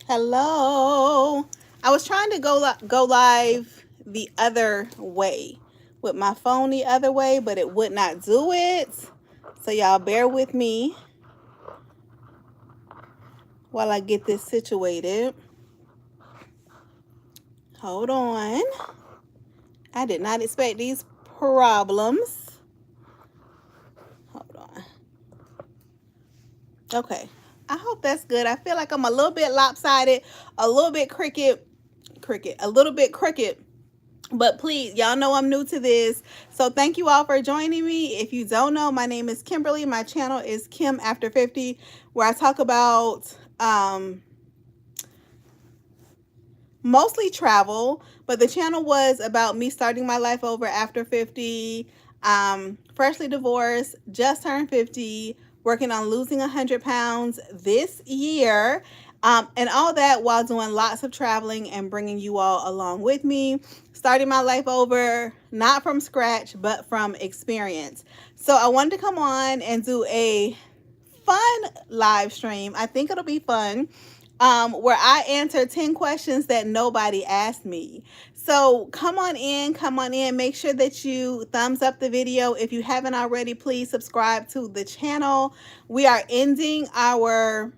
Hello. I was trying to go live the other way with my phone the other way, but it would not do it. So y'all bear with me while I get this situated. Hold on. I did not expect these problems. Hold on. Okay. I hope that's good. I feel like I'm a little bit lopsided, a little bit a little bit crooked. But please, y'all know I'm new to this. So thank you all for joining me. If you don't know, my name is Kimberly. My channel is Kim After 50, where I talk about mostly travel, but the channel was about me starting my life over after 50, freshly divorced, just turned 50, working on losing 100 pounds this year, and all that while doing lots of traveling and bringing you all along with me, starting my life over, not from scratch, but from experience. So I wanted to come on and do a fun live stream. I think it'll be fun, where I answer 10 questions that nobody asked me. So come on in. Make sure that you thumbs up the video. If you haven't already, please subscribe to the channel. We are ending our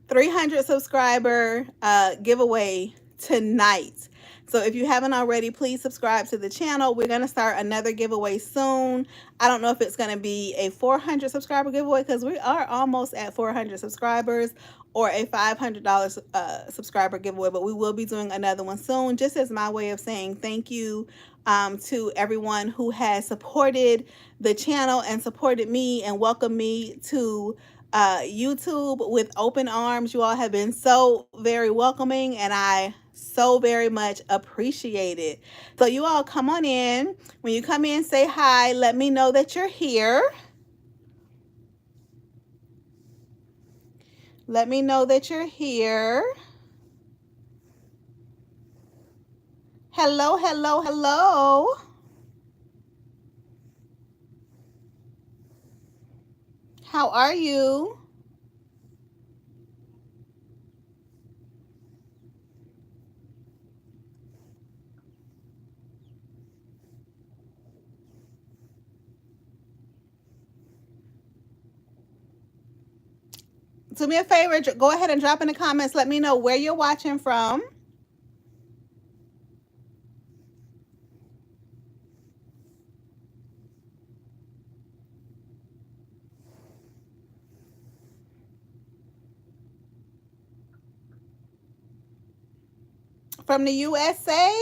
300 subscriber giveaway tonight. So if you haven't already, please subscribe to the channel. We're going to start another giveaway soon. I don't know if it's going to be a 400 subscriber giveaway because we are almost at 400 subscribers, or a $500 subscriber giveaway, but we will be doing another one soon, just as my way of saying thank you to everyone who has supported the channel and supported me and welcomed me to YouTube with open arms. You all have been so very welcoming, and I so very much appreciate it. So you all come on in. When you come in, say hi. Let me know that you're here. Let me know that you're here. Hello, hello, hello. How are you? Do me a favor, go ahead and drop in the comments. Let me know where you're watching from. From the USA?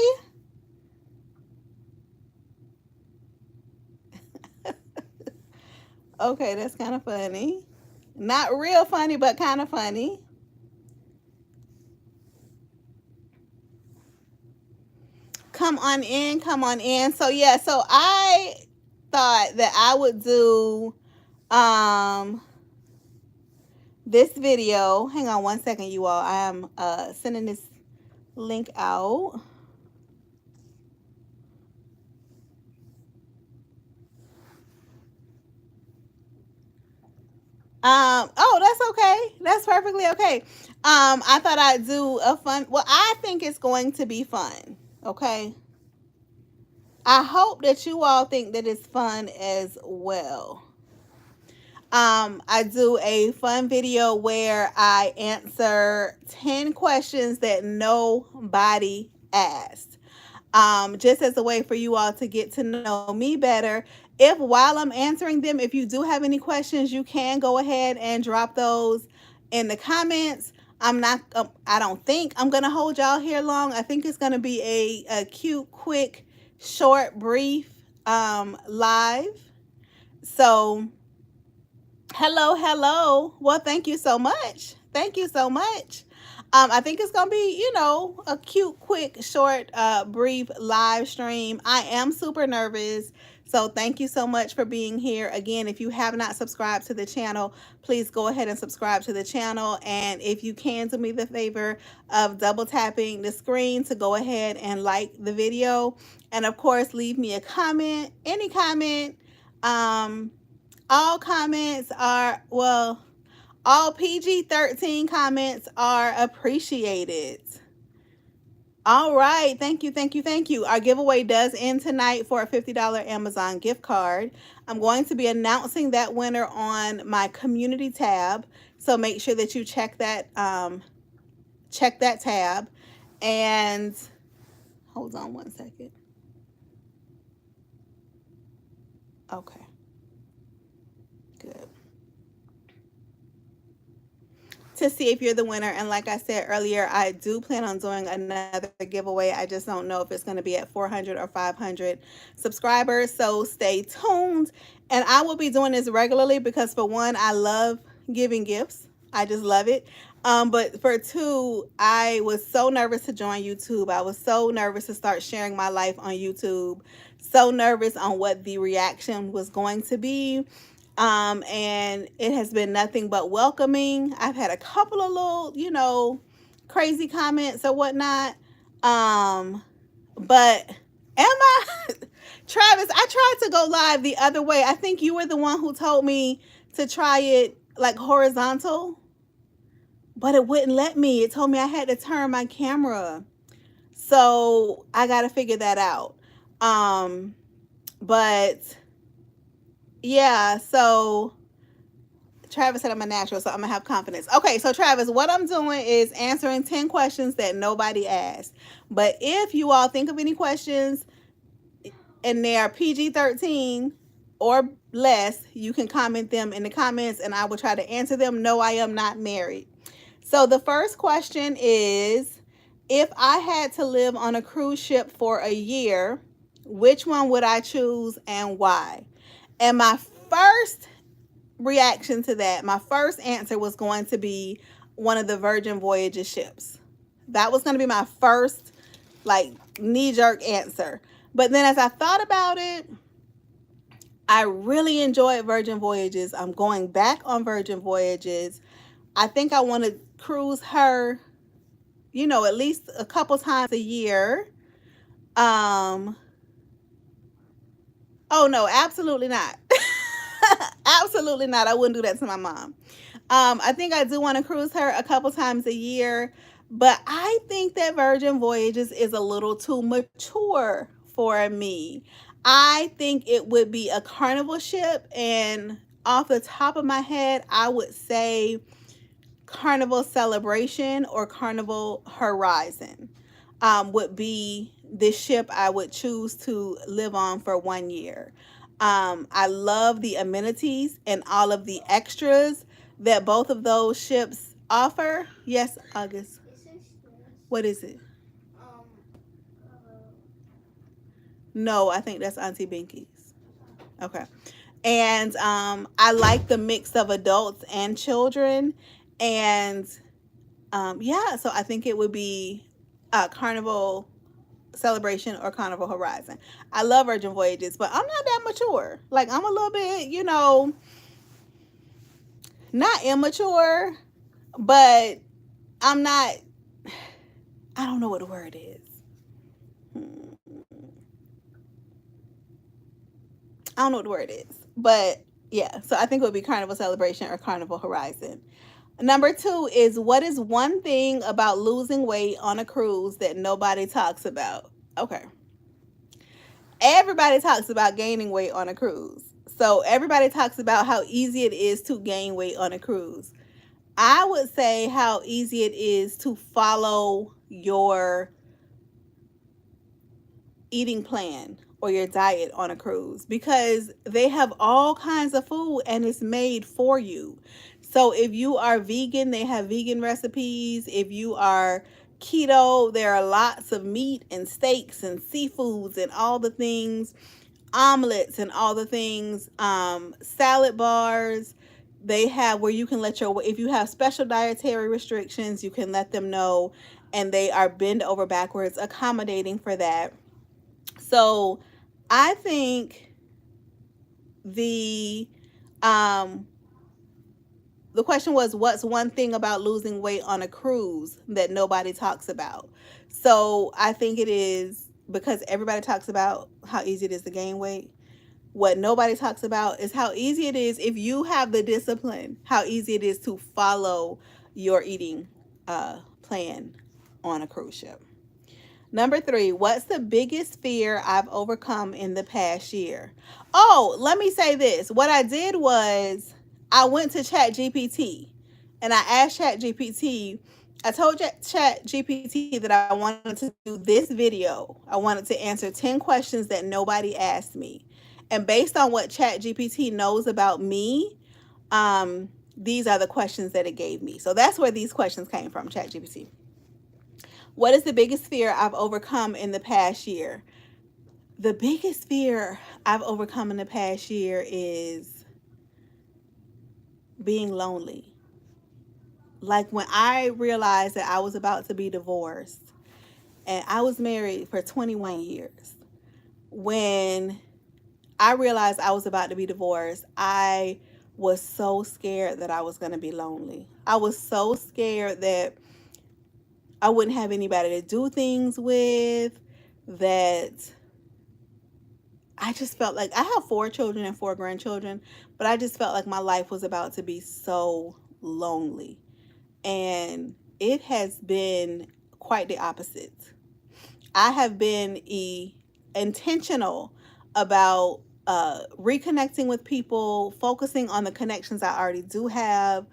Okay, that's kind of funny. Not real funny, but kind of funny. Come on in, come on in. So yeah, so I thought that I would do this video. Hang on one second, you all. I am sending this link out. Oh, that's okay. That's perfectly okay. I thought I'd do a fun, well, I think it's going to be fun. Okay. I hope that you all think that it's fun as well. I do a fun video where I answer 10 questions that nobody asked. Just as a way for you all to get to know me better. If while I'm answering them, if you do have any questions, you can go ahead and drop those in the comments. I don't think I'm going to hold y'all here long. I think it's going to be a cute, quick, short, brief live. So hello. Well, thank you so much. Thank you so much. I think it's gonna be, you know, a cute, quick, short, brief live stream. I am super nervous, So thank you so much for being here. Again, if you have not subscribed to the channel, please go ahead and subscribe to the channel. And if you can, do me the favor of double tapping the screen to go ahead and like the video. And of course, leave me a comment, any comment. All comments are, well, all PG-13 comments are appreciated. All right. Thank you. Thank you. Thank you. Our giveaway does end tonight for a $50 Amazon gift card. I'm going to be announcing that winner on my community tab. So make sure that you check that tab. And hold on one second. Okay. Good. To see if you're the winner. And like I said earlier, I do plan on doing another giveaway. I just don't know if it's going to be at 400 or 500 subscribers. So stay tuned. And I will be doing this regularly because, for one, I love giving gifts. I just love it. But for two, I was so nervous to join YouTube. I was so nervous to start sharing my life on YouTube. So nervous on what the reaction was going to be. And it has been nothing but welcoming. I've had a couple of little, crazy comments or whatnot. But am I, Travis, I tried to go live the other way. I think you were the one who told me to try it like horizontal, but it wouldn't let me. It told me I had to turn my camera. So I got to figure that out. But yeah, so Travis said I'm a natural, so I'm going to have confidence. Okay, so Travis, what I'm doing is answering 10 questions that nobody asked. But if you all think of any questions and they are PG-13 or less, you can comment them in the comments and I will try to answer them. No, I am not married. So the first question is, if I had to live on a cruise ship for a year, which one would I choose and why? And my first reaction to that, my first answer was going to be one of the Virgin Voyages ships. That was going to be my first, knee-jerk answer. But then as I thought about it, I really enjoyed Virgin Voyages. I'm going back on Virgin Voyages. I think I want to cruise her, at least a couple times a year. Oh, no, absolutely not. Absolutely not. I wouldn't do that to my mom. I think I do want to cruise her a couple times a year, but I think that Virgin Voyages is a little too mature for me. I think it would be a Carnival ship, and off the top of my head, I would say Carnival Celebration or Carnival Horizon would be the ship I would choose to live on for 1 year. I love the amenities and all of the extras that both of those ships offer. Yes, August. What is it? No, I think that's Auntie Binky's. Okay. And I like the mix of adults and children. And yeah, so I think it would be Carnival Celebration or Carnival Horizon. I love Virgin Voyages, but I'm not that mature. I'm a little bit, not immature, but I'm not, I don't know what the word is. I don't know what the word is, but yeah, so I think it would be Carnival Celebration or Carnival Horizon. Number 2 is, what is one thing about losing weight on a cruise that nobody talks about? Okay. Everybody talks about gaining weight on a cruise. So everybody talks about how easy it is to gain weight on a cruise. I would say how easy it is to follow your eating plan or your diet on a cruise, because they have all kinds of food and it's made for you. So if you are vegan, they have vegan recipes. If you are keto, there are lots of meat and steaks and seafoods and all the things, omelets and all the things, salad bars. They have where you can if you have special dietary restrictions, you can let them know, and they are bend over backwards accommodating for that. So I think the the question was, what's one thing about losing weight on a cruise that nobody talks about? So I think it is because everybody talks about how easy it is to gain weight. What nobody talks about is how easy it is, if you have the discipline, how easy it is to follow your eating plan on a cruise ship. Number 3, what's the biggest fear I've overcome in the past year? Oh, let me say this. What I did was I went to ChatGPT and I asked ChatGPT, I told ChatGPT that I wanted to do this video. I wanted to answer 10 questions that nobody asked me. And based on what ChatGPT knows about me, these are the questions that it gave me. So that's where these questions came from, ChatGPT. What is the biggest fear I've overcome in the past year? The biggest fear I've overcome in the past year is being lonely. Like when I realized that I was about to be divorced, and I was married for 21 years. When I realized I was about to be divorced, I was so scared that I was going to be lonely. I was so scared that I wouldn't have anybody to do things with, that I just felt like I have 4 children and 4 grandchildren, but I just felt like my life was about to be so lonely. And it has been quite the opposite. I have been intentional about reconnecting with people, focusing on the connections I already do have,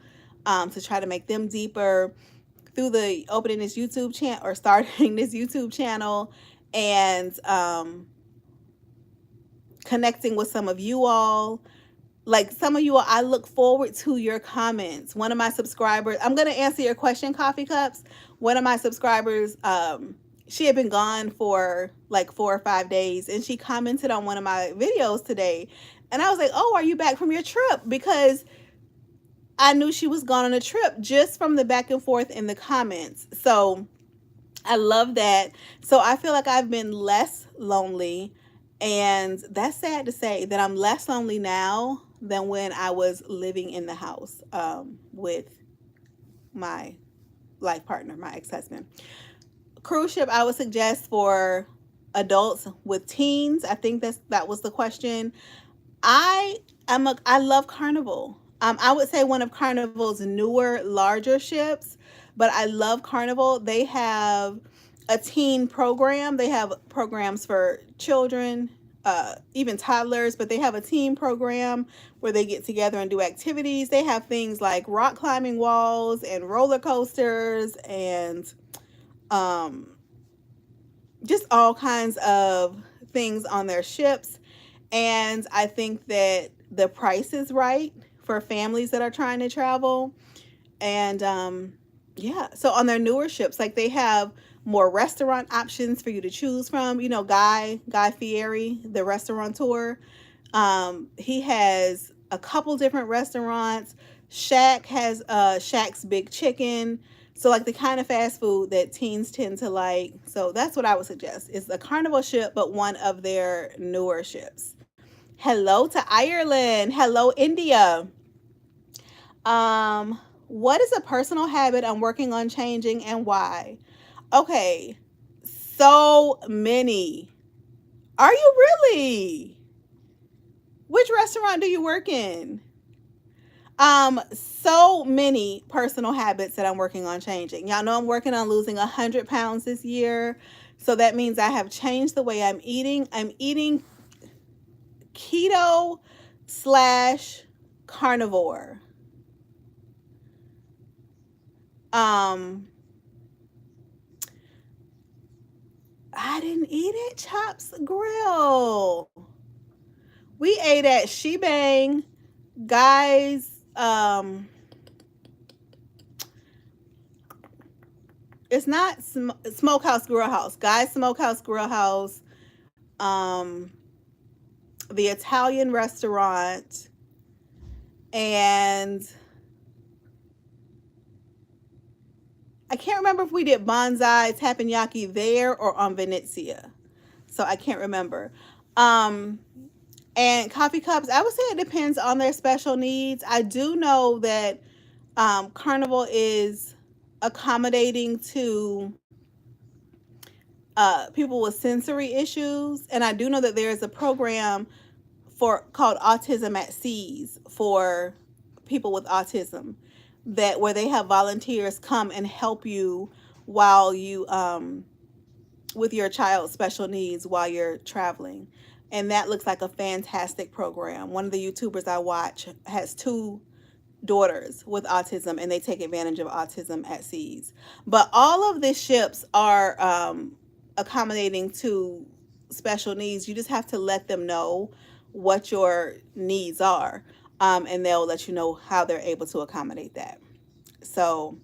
to try to make them deeper through the opening this YouTube channel or starting this YouTube channel, and connecting with some of you all. Like some of you all, I look forward to your comments. One of my subscribers, I'm going to answer your question, Coffee Cups. One of my subscribers, she had been gone for like 4 or 5 days, and she commented on one of my videos today. And I was like, oh, are you back from your trip? Because I knew she was gone on a trip just from the back and forth in the comments. So I love that. So I feel like I've been less lonely. And that's sad to say that I'm less lonely now than when I was living in the house with my life partner, my ex-husband. Cruise ship, I would suggest for adults with teens. I think that was the question. I love Carnival. I would say one of Carnival's newer, larger ships, but I love Carnival. They have a teen program. They have programs for children, even toddlers, but they have a teen program where they get together and do activities. They have things like rock climbing walls and roller coasters and just all kinds of things on their ships. And I think that the price is right for families that are trying to travel. And yeah, so on their newer ships, like they have more restaurant options for you to choose from. You know, Guy Fieri, the restaurateur, he has a couple different restaurants. Shack has Shack's Big Chicken. So like the kind of fast food that teens tend to like. So that's what I would suggest. It's a Carnival ship, but one of their newer ships. Hello to Ireland. Hello, India. What is a personal habit I'm working on changing and why? Okay, so many. Are you really? Which restaurant do you work in? So many personal habits that I'm working on changing. Y'all know I'm working on losing 100 pounds this year. So that means I have changed the way I'm eating. I'm eating keto / carnivore. I didn't eat at Chops Grill. We ate at Shebang, Guys. It's not Smokehouse Grill House. Guys Smokehouse Grill House. The Italian restaurant, and I can't remember if we did Bonsai Teppanyaki there or on Venezia. So I can't remember. And coffee cups, I would say it depends on their special needs. I do know that Carnival is accommodating to people with sensory issues, and I do know that there is a program for called Autism at Seas for people with autism, that where they have volunteers come and help you while you with your child's special needs while you're traveling. And that looks like a fantastic program. One of the YouTubers I watch has two daughters with autism, and they take advantage of Autism at Seas. But all of the ships are accommodating to special needs. You just have to let them know what your needs are, and they'll let you know how they're able to accommodate that. So,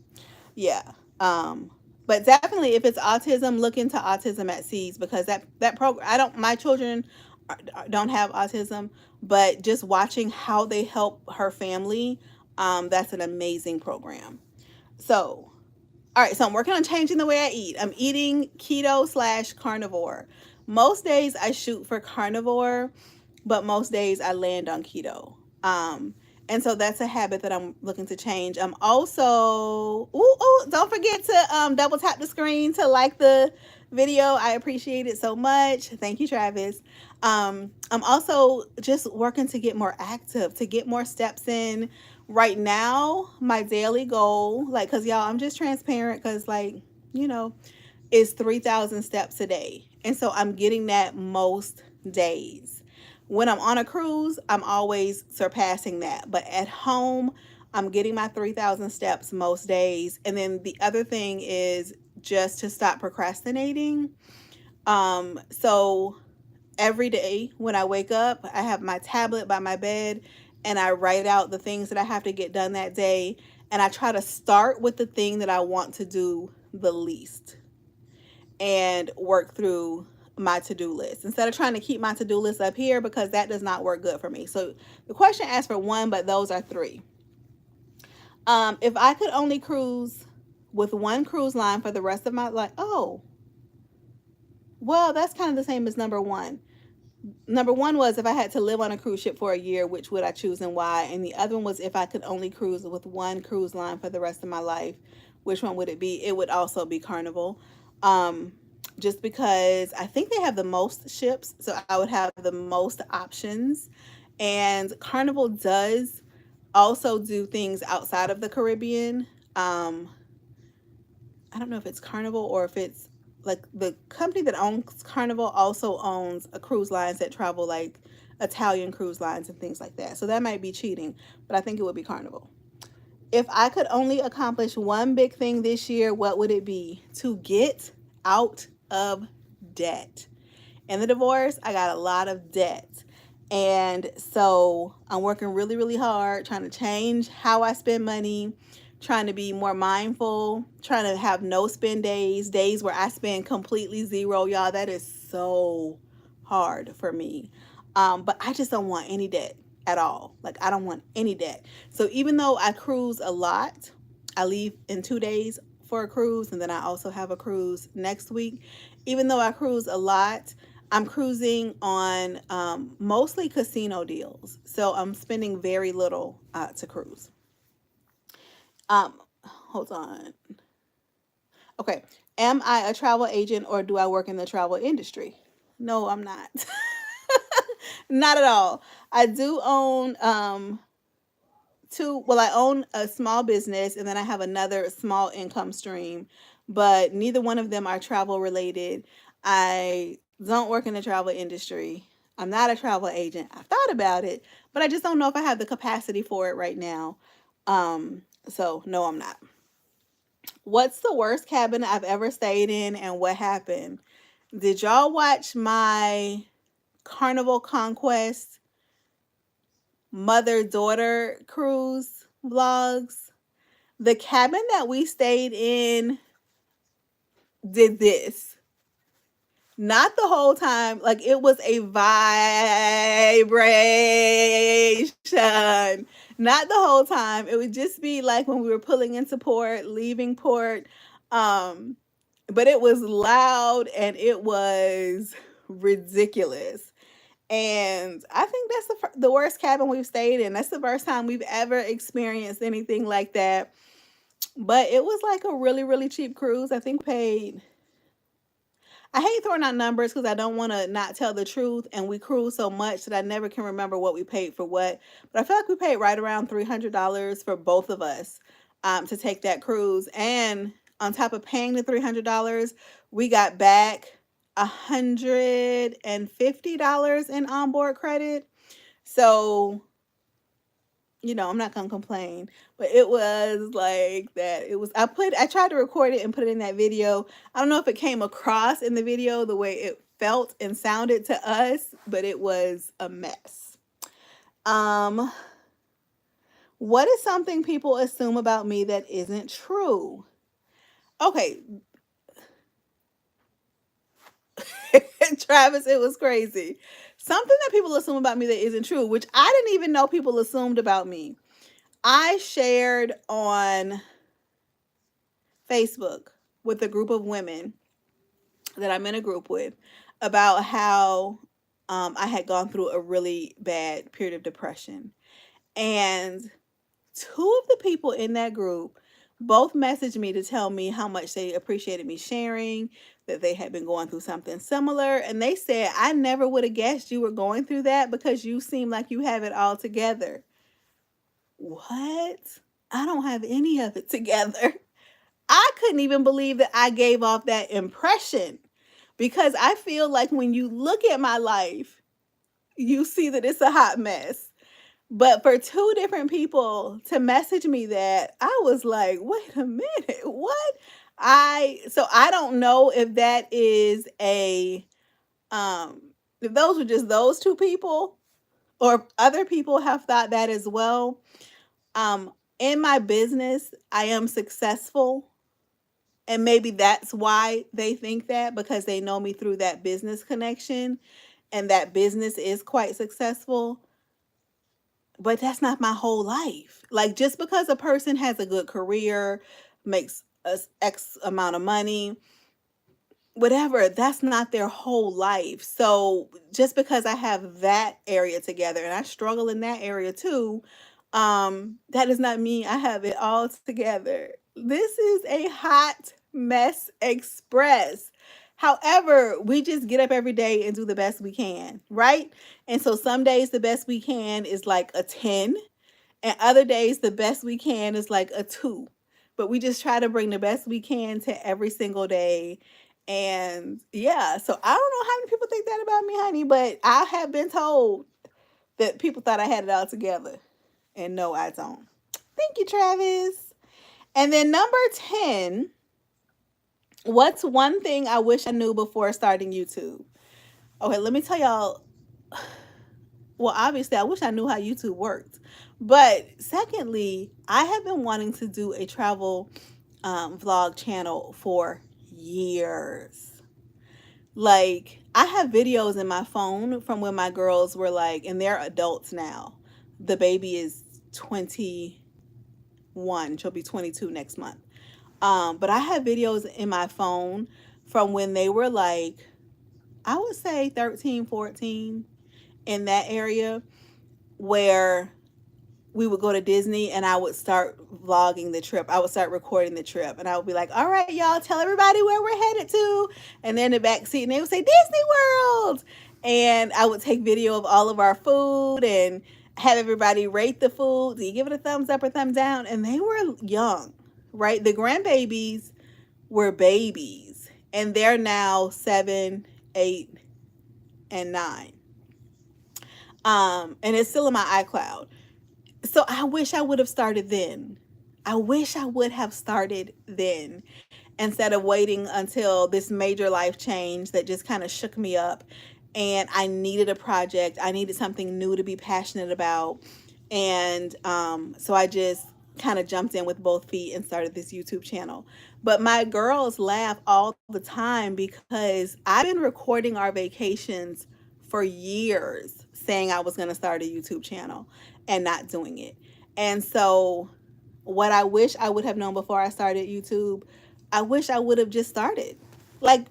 yeah. But definitely, if it's autism, look into Autism at Seas, because that program. I don't. My children don't have autism, but just watching how they help her family, that's an amazing program. So, all right. So I'm working on changing the way I eat. I'm eating keto slash carnivore. Most days I shoot for carnivore, but most days I land on keto. Um, and so that's a habit that I'm looking to change. I'm also, don't forget to double tap the screen to like the video. I appreciate it so much. Thank you, Travis. I'm also just working to get more active, to get more steps in. Right now, my daily goal, like, cause y'all, I'm just transparent, cause like, you know, is 3,000 steps a day. And so I'm getting that most days. When I'm on a cruise, I'm always surpassing that. But at home, I'm getting my 3,000 steps most days. And then the other thing is just to stop procrastinating. So every day when I wake up, I have my tablet by my bed and I write out the things that I have to get done that day. And I try to start with the thing that I want to do the least and work through my to-do list instead of trying to keep my to-do list up here, because that does not work good for me. So the question asks for one, but those are three. If I could only cruise with one cruise line for the rest of my life, oh, well, that's kind of the same as number one. Number one was if I had to live on a cruise ship for a year, which would I choose and why? And the other one was if I could only cruise with one cruise line for the rest of my life, which one would it be? It would also be Carnival. Um, just because I think they have the most ships, so I would have the most options. And Carnival does also do things outside of the Caribbean. I don't know if it's Carnival or if it's like the company that owns Carnival also owns a cruise lines that travel like Italian cruise lines and things like that. So that might be cheating, but I think it would be Carnival. If I could only accomplish one big thing this year, what would it be? To get out of debt. In the divorce, I got a lot of debt. And so I'm working really, really hard trying to change how I spend money, trying to be more mindful, trying to have no spend days, days where I spend completely zero. Y'all, that is so hard for me. But I just don't want any debt at all. Like, I don't want any debt. So even though I cruise a lot, I leave in 2 days for a cruise, and then I also have a cruise next week. Even though I cruise a lot, I'm cruising on mostly casino deals. So I'm spending very little to cruise. Hold on. Okay. Am I a travel agent or do I work in the travel industry? No, I'm not. Not at all. I do own two, well, I own a small business and then I have another small income stream, but neither one of them are travel related. I don't work in the travel industry. I'm not a travel agent. I've thought about it, but I just don't know if I have the capacity for it right now. So no, I'm not. What's the worst cabin I've ever stayed in and what happened? Did y'all watch my Carnival Conquest mother daughter cruise vlogs? The cabin that we stayed in did this. Not the whole time. Like, it was a vibration. Not the whole time. It would just be like when we were pulling into port, leaving port. Um, but it was loud and it was ridiculous. And I think that's the worst cabin we've stayed in. That's the first time we've ever experienced anything like that. But it was like a really, really cheap cruise. I think paid, I hate throwing out numbers because I don't want to not tell the truth. And we cruise so much that I never can remember what we paid for what. But I feel like we paid right around $300 for both of us, to take that cruise. And on top of paying the $300, we got back $150 in onboard credit. So, I'm not gonna complain, but it was like that. I tried to record it and put it in that video. I don't know if it came across in the video the way it felt and sounded to us, but it was a mess. What is something people assume about me that isn't true? Okay. Travis, it was crazy. Something that people assume about me that isn't true, which I didn't even know people assumed about me. I shared on Facebook with a group of women that I'm in a group with about how I had gone through a really bad period of depression. And two of the people in that group both messaged me to tell me how much they appreciated me sharing, that they had been going through something similar. And they said, I never would have guessed you were going through that because you seem like you have it all together. What? I don't have any of it together. I couldn't even believe that I gave off that impression, because I feel like when you look at my life, you see that it's a hot mess. But for two different people to message me that, I was like, wait a minute, what? I don't know if that is if those were just those two people or if other people have thought that as well. In my business, I am successful. And maybe that's why they think that, because they know me through that business connection and that business is quite successful. But that's not my whole life. Like, just because a person has a good career, makes us X amount of money, whatever, that's not their whole life. So just because I have that area together and I struggle in that area too, that does not mean I have it all together. This is a hot mess express. However, we just get up every day and do the best we can, right? And so some days the best we can is like a 10, and other days the best we can is like a 2. But we just try to bring the best we can to every single day. And yeah, so I don't know how many people think that about me, honey, but I have been told that people thought I had it all together. And no, I don't. Thank you, Travis. And then number 10, what's one thing I wish I knew before starting YouTube? Okay, let me tell y'all. Well, obviously, I wish I knew how YouTube worked. But secondly, I have been wanting to do a travel vlog channel for years. Like, I have videos in my phone from when my girls were like, and they're adults now. The baby is 21. She'll be 22 next month. But I have videos in my phone from when they were like, I would say 13, 14, in that area, where we would go to Disney and I would start vlogging the trip. I would start recording the trip and I would be like, all right, y'all, tell everybody where we're headed to. And then in the back seat, and they would say Disney World. And I would take video of all of our food and have everybody rate the food. Do you give it a thumbs up or thumbs down? And they were young, right? The grandbabies were babies and they're now 7, 8, and 9. And it's still in my iCloud. So I wish I would have started then. I wish I would have started then instead of waiting until this major life change that just kind of shook me up. And I needed a project. I needed something new to be passionate about. And so I just kind of jumped in with both feet and started this YouTube channel. But my girls laugh all the time because I've been recording our vacations for years, saying I was going to start a YouTube channel and not doing it. And so what I wish I would have known before I started YouTube, I wish I would have just started. Like,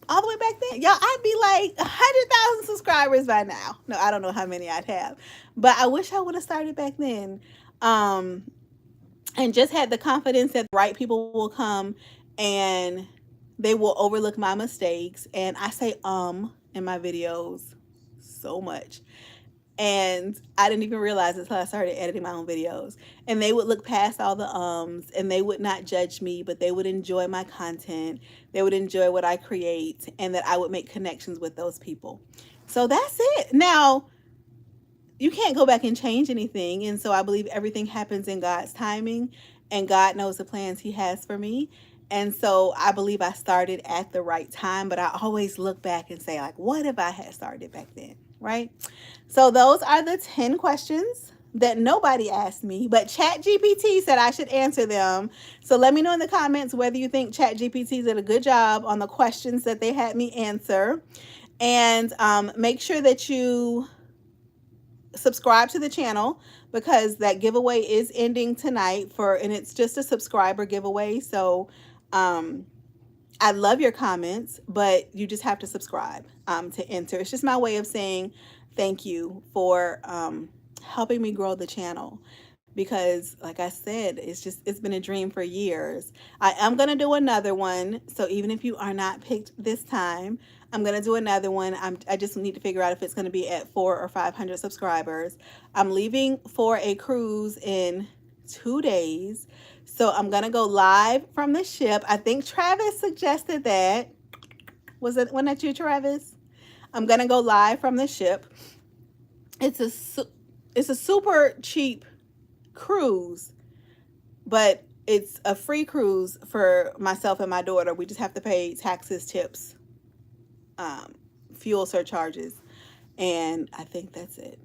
all the way back then, y'all, I'd be like 100,000 subscribers by now. No, I don't know how many I'd have, but I wish I would have started back then. Um, and just had the confidence that the right people will come and they will overlook my mistakes. And I say in my videos so much. And I didn't even realize it until I started editing my own videos. And they would look past all the and they would not judge me, but they would enjoy my content. They would enjoy what I create, and that I would make connections with those people. So that's it. Now, you can't go back and change anything. And so I believe everything happens in God's timing, and God knows the plans He has for me. And so I believe I started at the right time, but I always look back and say, like, what if I had started back then? Right? So those are the 10 questions that nobody asked me, but ChatGPT said I should answer them. So let me know in the comments whether you think ChatGPT did a good job on the questions that they had me answer. And make sure that you subscribe to the channel, because that giveaway is ending tonight and it's just a subscriber giveaway. So I love your comments, but you just have to subscribe to enter. It's just my way of saying thank you for helping me grow the channel, because like I said, it's been a dream for years. I am going to do another one. So even if you are not picked this time, I'm going to do another one. I just need to figure out if it's going to be at 400 or 500 subscribers. I'm leaving for a cruise in 2 days. So I'm going to go live from the ship. I think Travis suggested that. Wasn't that you, Travis? I'm going to go live from the ship. It's a super cheap cruise, but it's a free cruise for myself and my daughter. We just have to pay taxes, tips, fuel surcharges, and I think that's it.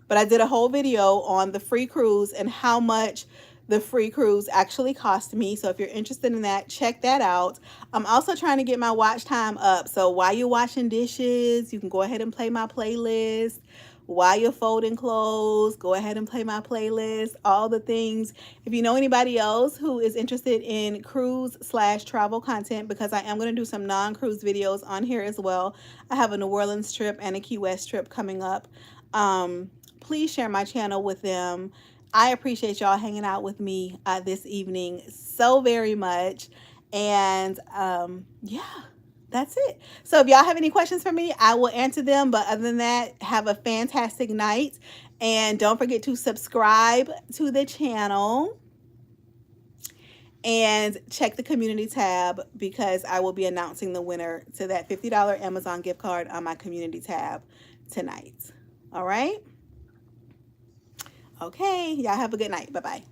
But I did a whole video on the free cruise and how much the free cruise actually cost me. So if you're interested in that, check that out. I'm also trying to get my watch time up. So while you're washing dishes, you can go ahead and play my playlist. While you're folding clothes, go ahead and play my playlist, all the things. If you know anybody else who is interested in cruise/travel content, because I am going to do some non-cruise videos on here as well. I have a New Orleans trip and a Key West trip coming up. Please share my channel with them. I appreciate y'all hanging out with me this evening so very much. And yeah, that's it. So if y'all have any questions for me, I will answer them. But other than that, have a fantastic night. And don't forget to subscribe to the channel. And check the community tab, because I will be announcing the winner to that $50 Amazon gift card on my community tab tonight. All right? Okay, y'all have a good night. Bye-bye.